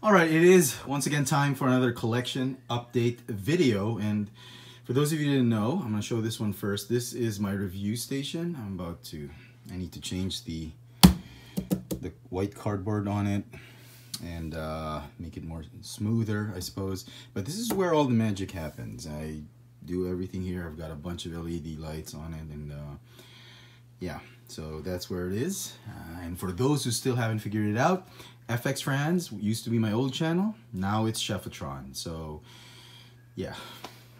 All right, it is once again time for another collection update video. And for those of you who didn't know, I'm going to show this one first. This is my review station. I need to change the white cardboard on it and make it more smoother, I suppose. But this is where all the magic happens. I do everything here. I've got a bunch of LED lights on it, and yeah, so that's where it is. And for those who still haven't figured it out, FX Franz used to be my old channel. Now it's Cheffatron. So yeah,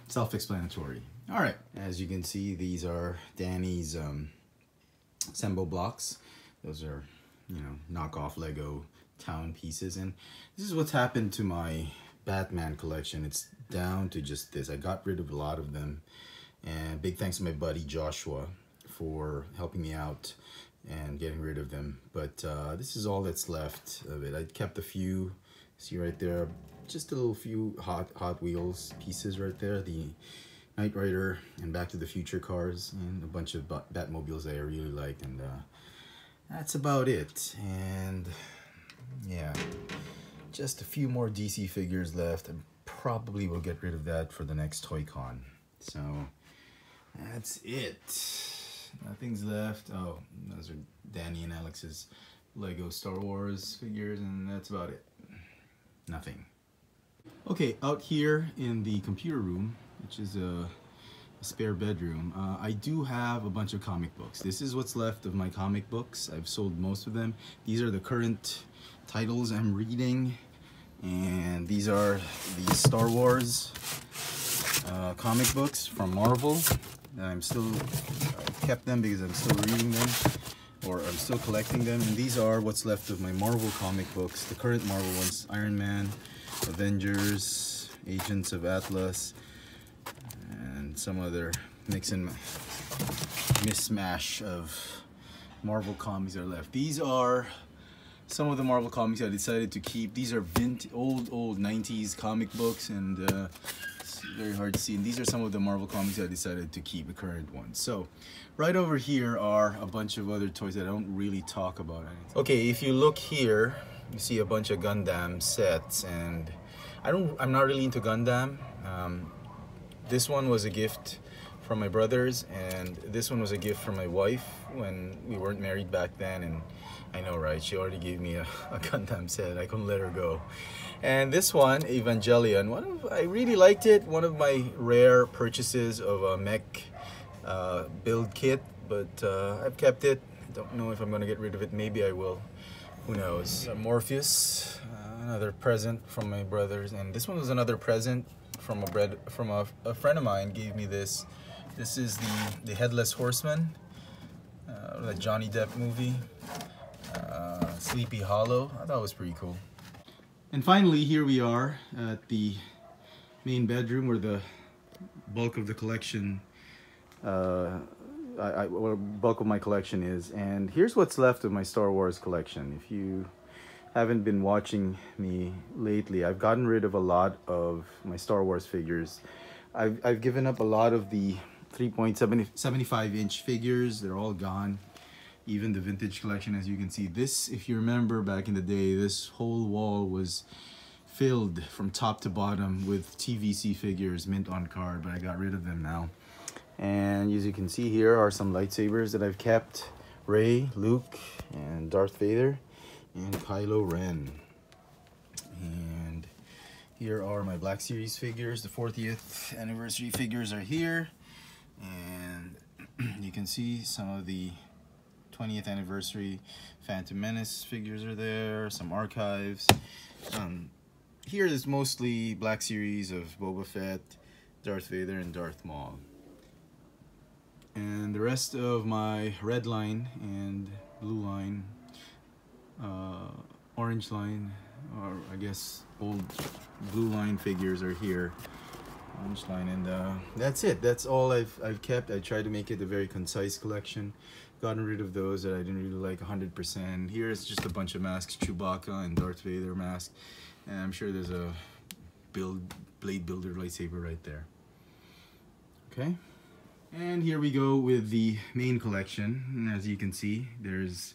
self-explanatory. All right, as you can see, these are Danny's Sembo blocks. Those are, you know, knockoff Lego town pieces. And this is what's happened to my Batman collection. It's down to just this. I got rid of a lot of them. And big thanks to my buddy Joshua for helping me out and getting rid of them. But this is all that's left of it. I kept a few, see right there, just a little few Hot Wheels pieces right there. The Knight Rider and Back to the Future cars and a bunch of Batmobiles that I really liked. And that's about it. And yeah, just a few more DC figures left. I probably will get rid of that for the next Toy Con. So that's it. Nothing's left. Oh, those are Danny and Alex's Lego Star Wars figures, and that's about it. Nothing. Okay, out here in the computer room, which is a spare bedroom, I do have a bunch of comic books. This is what's left of my comic books. I've sold most of them. These are the current titles I'm reading, and these are the Star Wars comic books from Marvel. I kept them because I'm still reading them, or I'm still collecting them. And these are what's left of my Marvel comic books, the current Marvel ones: Iron Man, Avengers, Agents of Atlas, and some other mix and mismatch of Marvel comics are left. These are some of the Marvel comics I decided to keep. These are old 90s comic books, and it's very hard to see. And these are some of the Marvel comics I decided to keep, the current ones. So right over here are a bunch of other toys that I don't really talk about. Okay, if you look here, you see a bunch of Gundam sets, and I'm not really into Gundam. This one was a gift from my brothers, and this one was a gift from my wife when we weren't married back then. And I know, right? She already gave me a Gundam set. I couldn't let her go. And this one, Evangelion, I really liked it. One of my rare purchases of a mech build kit, but I've kept it. Don't know if I'm gonna get rid of it. Maybe I will. Who knows? Morpheus, another present from my brothers, and this one was another present from a friend of mine. Gave me this. This is the Headless Horseman, the Johnny Depp movie. Sleepy Hollow. I thought it was pretty cool. And finally, here we are at the main bedroom where the bulk of the collection, bulk of my collection is. And here's what's left of my Star Wars collection. If you haven't been watching me lately, I've gotten rid of a lot of my Star Wars figures. I've given up a lot of the 3.75-inch figures. They're all gone. Even the vintage collection, as you can see. This, if you remember back in the day, this whole wall was filled from top to bottom with TVC figures, mint on card, but I got rid of them now. And as you can see, here are some lightsabers that I've kept: Rey, Luke, and Darth Vader, and Kylo Ren. And here are my Black Series figures. The 40th anniversary figures are here, and you can see some of the 20th anniversary Phantom Menace figures are there, some archives. Here is mostly Black Series of Boba Fett, Darth Vader, and Darth Maul. And the rest of my red line and blue line, orange line, or I guess old blue line figures are here. Orange line, and that's it. That's all I've kept. I tried to make it a very concise collection. Gotten rid of those that I didn't really like 100%. Here's just a bunch of masks, Chewbacca and Darth Vader mask, and I'm sure there's a Blade Builder lightsaber right there. Okay, and here we go with the main collection. And as you can see, there's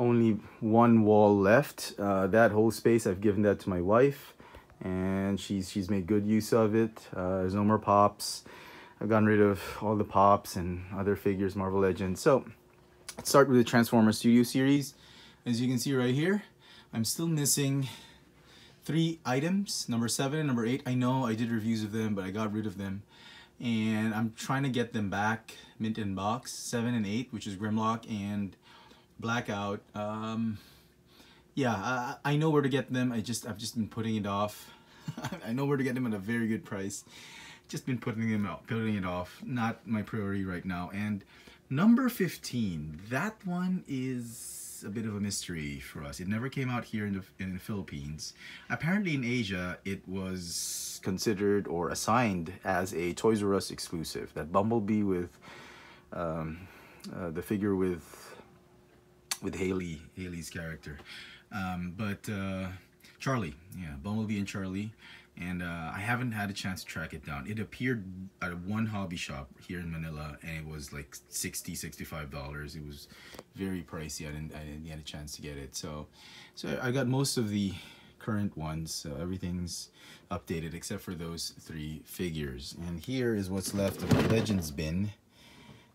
only one wall left. That whole space, I've given that to my wife, and she's made good use of it. There's no more pops. I've gotten rid of all the pops and other figures, Marvel Legends. So let's start with the Transformers Studio Series. As you can see right here, I'm still missing 3 items, number 7 and number 8. I know I did reviews of them, but I got rid of them. And I'm trying to get them back, mint in box, 7 and 8, which is Grimlock and Blackout. Yeah, I know where to get them. I've just been putting it off. I know where to get them at a very good price. Just been putting it off. Not my priority right now. And number 15, that one is a bit of a mystery for us. It never came out here in the Philippines. Apparently in Asia, it was considered or assigned as a Toys R Us exclusive. That Bumblebee with the figure with Haley's character, but Charlie, yeah, Bumblebee and Charlie, and I haven't had a chance to track it down. It appeared at one hobby shop here in Manila, and it was like $65. It was very pricey. I didn't get a chance to get it, so I got most of the current ones. So everything's updated except for those 3 figures. And here is what's left of the Legends bin.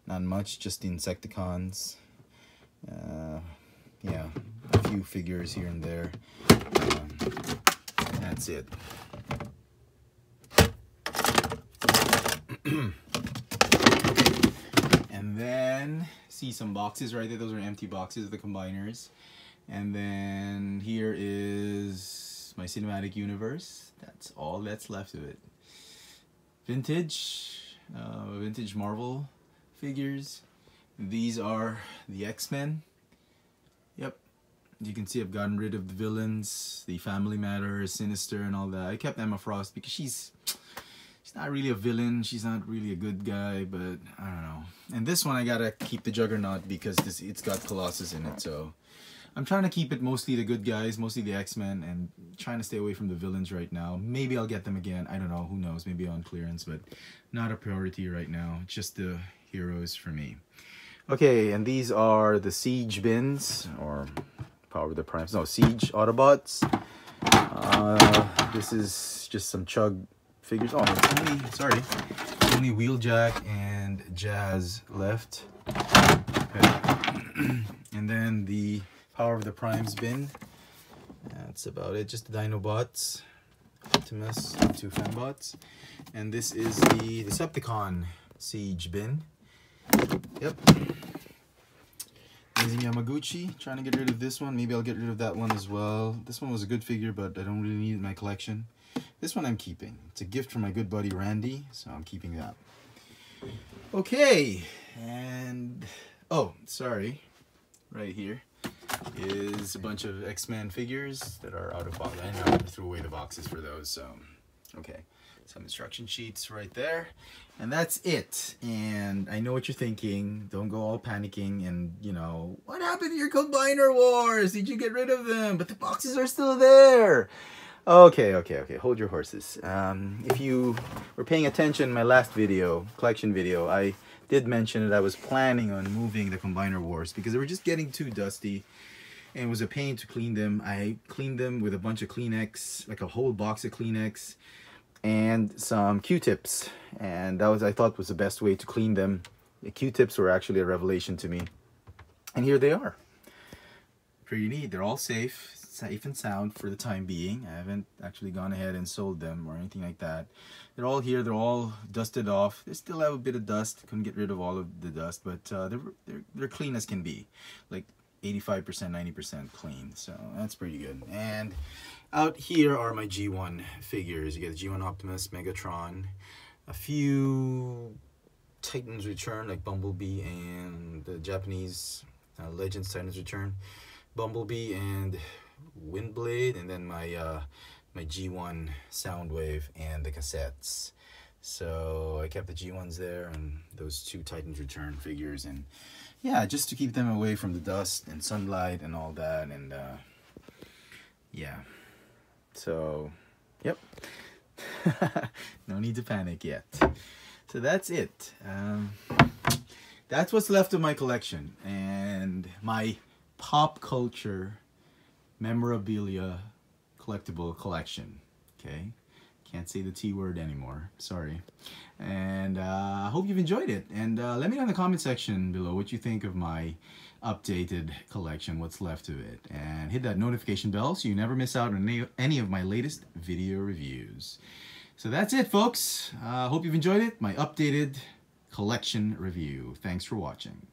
Not much, just the Insecticons. Yeah, a few figures here and there. That's it. And then see some boxes right there. Those are empty boxes of the combiners. And then here is my cinematic universe. That's all that's left of it. Vintage Marvel figures. These are the X-Men. Yep, you can see I've gotten rid of the villains, the Family Matters, Sinister, and all that. I kept Emma Frost because she's not really a villain. She's not really a good guy, but I don't know. And this one I gotta keep the Juggernaut because it's got Colossus in it. So I'm trying to keep it mostly the good guys, mostly the X-Men, and trying to stay away from the villains right now. Maybe I'll get them again. I don't know. Who knows? Maybe on clearance, but not a priority right now. It's just the heroes for me. Okay, and these are the Siege bins, or Power of the Primes. No, Siege Autobots. This is just some Chug figures. Oh, it's only Wheeljack and Jazz left. Okay. And then the Power of the Primes bin. That's about it. Just the Dinobots, Optimus, and 2 Fembots. And this is the Decepticon Siege bin. Yep. Amazing Yamaguchi. Trying to get rid of this one. Maybe I'll get rid of that one as well. This one was a good figure, but I don't really need it in my collection. This one I'm keeping. It's a gift from my good buddy Randy, so I'm keeping that. Okay, and oh, sorry. Right here is a bunch of X-Men figures that are out of box. I never threw away the boxes for those, so okay. Some instruction sheets right there, and that's it. And I know what you're thinking. Don't go all panicking and, you know, what happened to your Combiner Wars? Did you get rid of them? But the boxes are still there. Okay, hold your horses. If you were paying attention in my last video, collection video, I did mention that I was planning on moving the Combiner Wars because they were just getting too dusty and it was a pain to clean them. I cleaned them with a bunch of Kleenex, like a whole box of Kleenex and some Q-tips, and that was, I thought, was the best way to clean them. The Q-tips were actually a revelation to me, and here they are. Pretty neat. They're all safe and sound for the time being. I haven't actually gone ahead and sold them or anything like that. They're all here. They're all dusted off. They still have a bit of dust. Couldn't get rid of all of the dust, but they're clean as can be, like 85%, 90% clean. So that's pretty good. And out here are my G1 figures. You get the G1 Optimus, Megatron, a few Titans Return like Bumblebee and the Japanese Legends Titans Return, Bumblebee and Windblade, and then my my G1 Soundwave and the cassettes. So I kept the G1s there and those 2 Titans Return figures, and yeah, just to keep them away from the dust and sunlight and all that. And yeah, so yep. No need to panic yet. So that's it. That's what's left of my collection and my pop culture memorabilia collectible collection. Okay, can't say the T word anymore, sorry. And I hope you've enjoyed it, and let me know in the comment section below what you think of my updated collection, what's left of it, and hit that notification bell so you never miss out on any of my latest video reviews. So that's it, folks. Hope you've enjoyed it, my updated collection review. Thanks for watching.